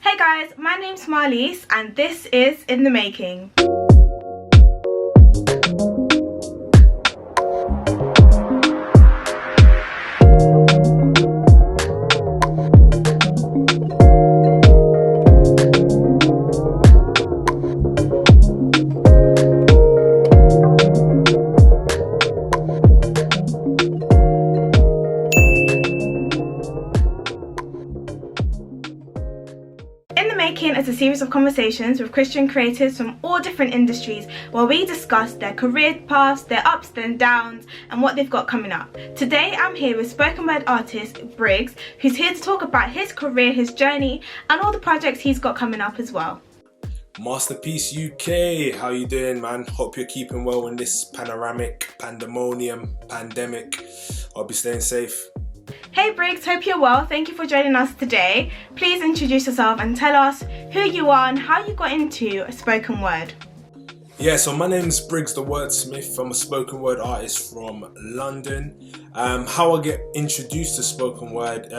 Hey guys, my name's Marlyse and this is In the Making. Is a series of conversations with Christian creators from all different industries where we discuss their career paths, their ups and downs, and what they've got coming up. Today I'm here with spoken word artist Briggs, who's here to talk about his career, his journey, and all the projects he's got coming up as well. Masterpiece UK, how you doing, man? Hope you're keeping well in this pandemic. I'll be staying safe. Hey Briggs, hope you're well. Thank you for joining us today. Please introduce yourself and tell us who you are and how you got into spoken word. Yeah, so my name's Briggs The Wordsmith. I'm a spoken word artist from London. How I get introduced to spoken word,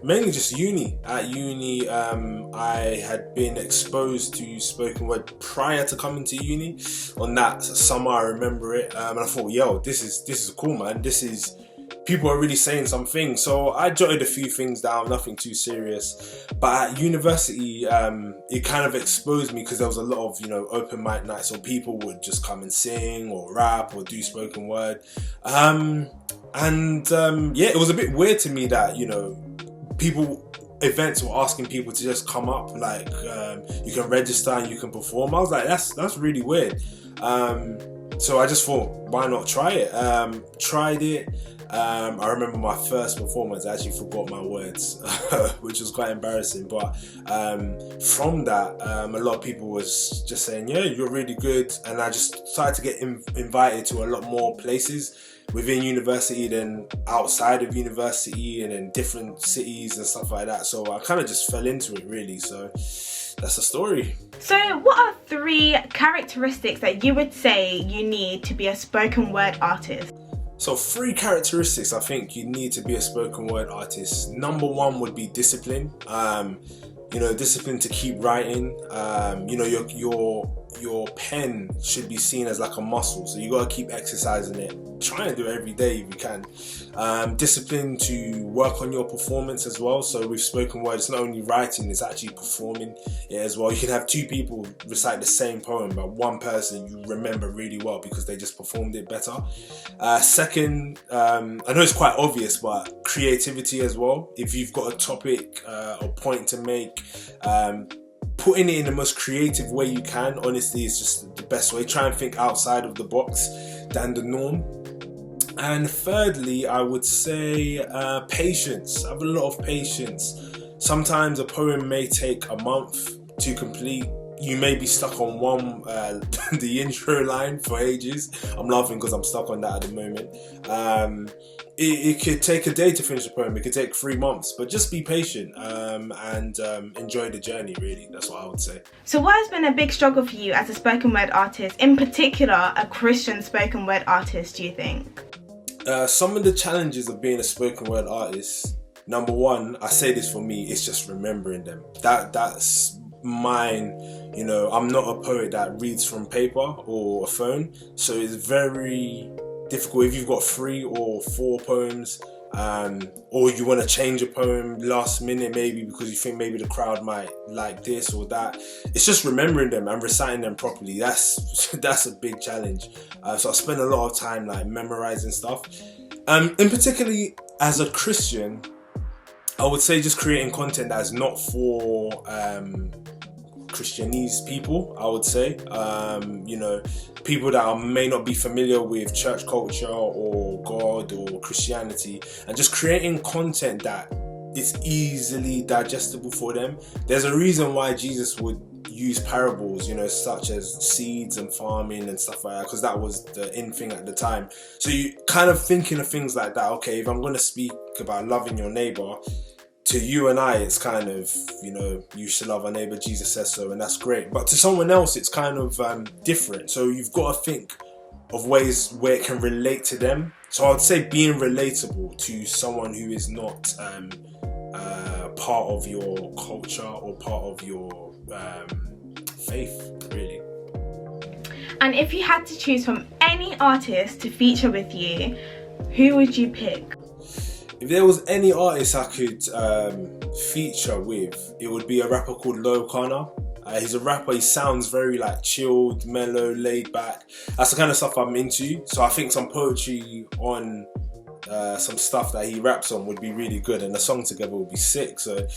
mainly just uni. At uni, I had been exposed to spoken word prior to coming to uni. On that summer, I remember it, and I thought, yo, this is cool, man. People are really saying something. So I jotted a few things down, nothing too serious. But at university, it kind of exposed me because there was a lot of, open mic nights, so people would just come and sing or rap or do spoken word. Yeah, it was a bit weird to me that, events were asking people to just come up, like you can register and you can perform. I was like, that's really weird. So I just thought, why not try it? Tried it. I remember my first performance, I actually forgot my words, which was quite embarrassing. But from that, a lot of people was just saying, yeah, you're really good. And I just started to get invited to a lot more places within university than outside of university and in different cities and stuff like that. So I kind of just fell into it, really. So that's the story. So what are 3 characteristics that you would say you need to be a spoken word artist? So 3 characteristics I think you need to be a spoken word artist. Number 1 would be discipline. Discipline to keep writing. Your pen should be seen as like a muscle, so you gotta keep exercising it. Try and do it every day if you can. Discipline to work on your performance as well. So with spoken word, it's not only writing, it's actually performing it as well. You can have 2 people recite the same poem, but one person you remember really well because they just performed it better. Second, I know it's quite obvious, but creativity as well. If you've got a topic or point to make, putting it in the most creative way you can, honestly, is just the best way. Try and think outside of the box than the norm. And thirdly, I would say patience. Have a lot of patience. Sometimes a poem may take a month to complete. You may be stuck on one, the intro line for ages. I'm laughing because I'm stuck on that at the moment. It could take a day to finish a poem. It could take 3 months, but just be patient and enjoy the journey, really. That's what I would say. So what has been a big struggle for you as a spoken word artist, in particular a Christian spoken word artist, do you think? Some of the challenges of being a spoken word artist, number 1, I say this for me, it's just remembering them. That's mine. I'm not a poet that reads from paper or a phone, so it's very difficult if you've got 3 or 4 poems, or you want to change a poem last minute maybe because you think maybe the crowd might like this or that. It's just remembering them and reciting them properly. That's a big challenge. So I spend a lot of time like memorizing stuff. And particularly as a Christian, I would say just creating content that is not for Christianese people, I would say. People that may not be familiar with church culture or God or Christianity, and just creating content that is easily digestible for them. There's a reason why Jesus would use parables, such as seeds and farming and stuff like that, because that was the in thing at the time. So you kind of thinking of things like that. Okay, if I'm going to speak about loving your neighbor, to you and I, it's kind of, you should love our neighbor, Jesus says so, and that's great. But to someone else, it's kind of different. So you've got to think of ways where it can relate to them. So I'd say being relatable to someone who is not part of your culture or part of your faith, really. And if you had to choose from any artist to feature with you, who would you pick? If there was any artist I could feature with, it would be a rapper called Low Kana. He's a rapper. He sounds very like chilled, mellow, laid back. That's the kind of stuff I'm into. So I think some poetry on some stuff that he raps on would be really good, and the song together would be sick. So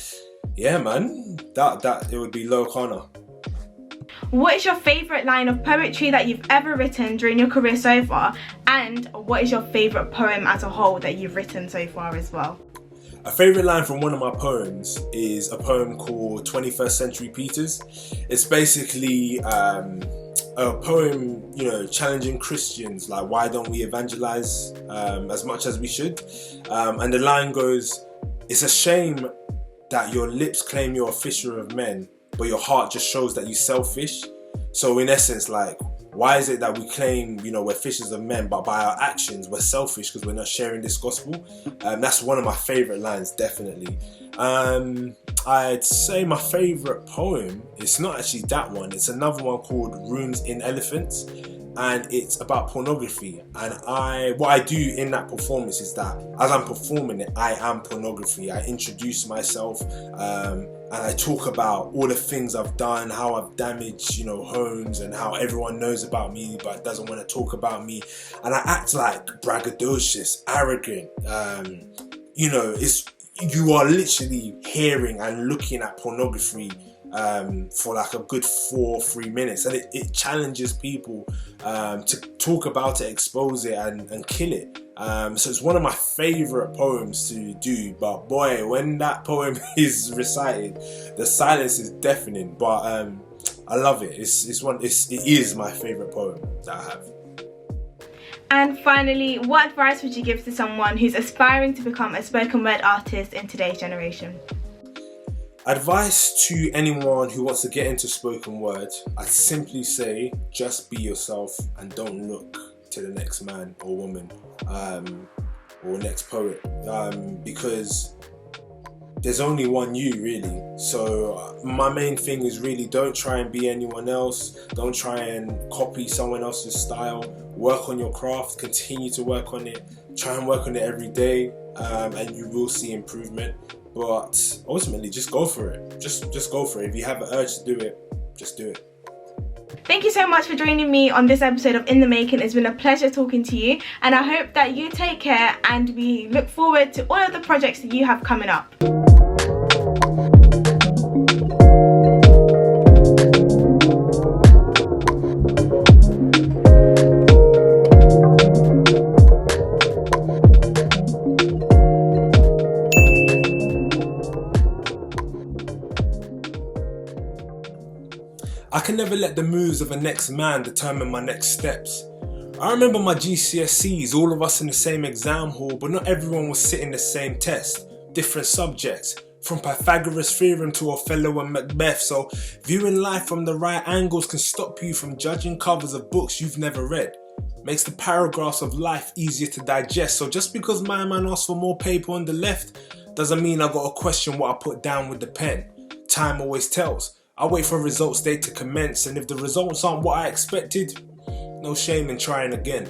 yeah, man, that it would be Low Kana. What is your favourite line of poetry that you've ever written during your career so far? And what is your favourite poem as a whole that you've written so far as well? A favourite line from one of my poems is a poem called 21st Century Peters. It's basically a poem, you know, challenging Christians, like why don't we evangelize as much as we should? And the line goes, "It's a shame that your lips claim you're a fisher of men, but your heart just shows that you're selfish." So in essence, like, why is it that we claim, you know, we're fishers of men, but by our actions we're selfish because we're not sharing this gospel? That's one of my favourite lines, definitely. I'd say my favourite poem, it's not actually that one, it's another one called Runes in Elephants, and it's about pornography. And what I do in that performance is that as I'm performing it, I am pornography. I introduce myself, and I talk about all the things I've done, how I've damaged, you know, homes, and how everyone knows about me but doesn't want to talk about me. And I act like braggadocious, arrogant. You know, you are literally hearing and looking at pornography for like a good 3 minutes, and it challenges people to talk about it, expose it, and kill it. So it's one of my favourite poems to do, but boy, when that poem is recited, the silence is deafening. But I love it. It is my favourite poem that I have. And finally, what advice would you give to someone who's aspiring to become a spoken word artist in today's generation? Advice to anyone who wants to get into spoken word, I'd simply say just be yourself and don't look to the next man or woman or next poet, because there's only one you, really. So my main thing is really, don't try and be anyone else. Don't try and copy someone else's style. Work on your craft, continue to work on it, try and work on it every day, and you will see improvement. But ultimately, just go for it. Just go for it. If you have an urge to do it, just do it. Thank you so much for joining me on this episode of In the Making. It's been a pleasure talking to you, and I hope that you take care, and we look forward to all of the projects that you have coming up. I can never let the moves of a next man determine my next steps. I remember my GCSEs, all of us in the same exam hall, but not everyone was sitting the same test. Different subjects, from Pythagoras' theorem to Othello and Macbeth, so viewing life from the right angles can stop you from judging covers of books you've never read. Makes the paragraphs of life easier to digest, so just because my man asked for more paper on the left, doesn't mean I gotta question what I put down with the pen. Time always tells. I wait for results day to commence, and if the results aren't what I expected, no shame in trying again.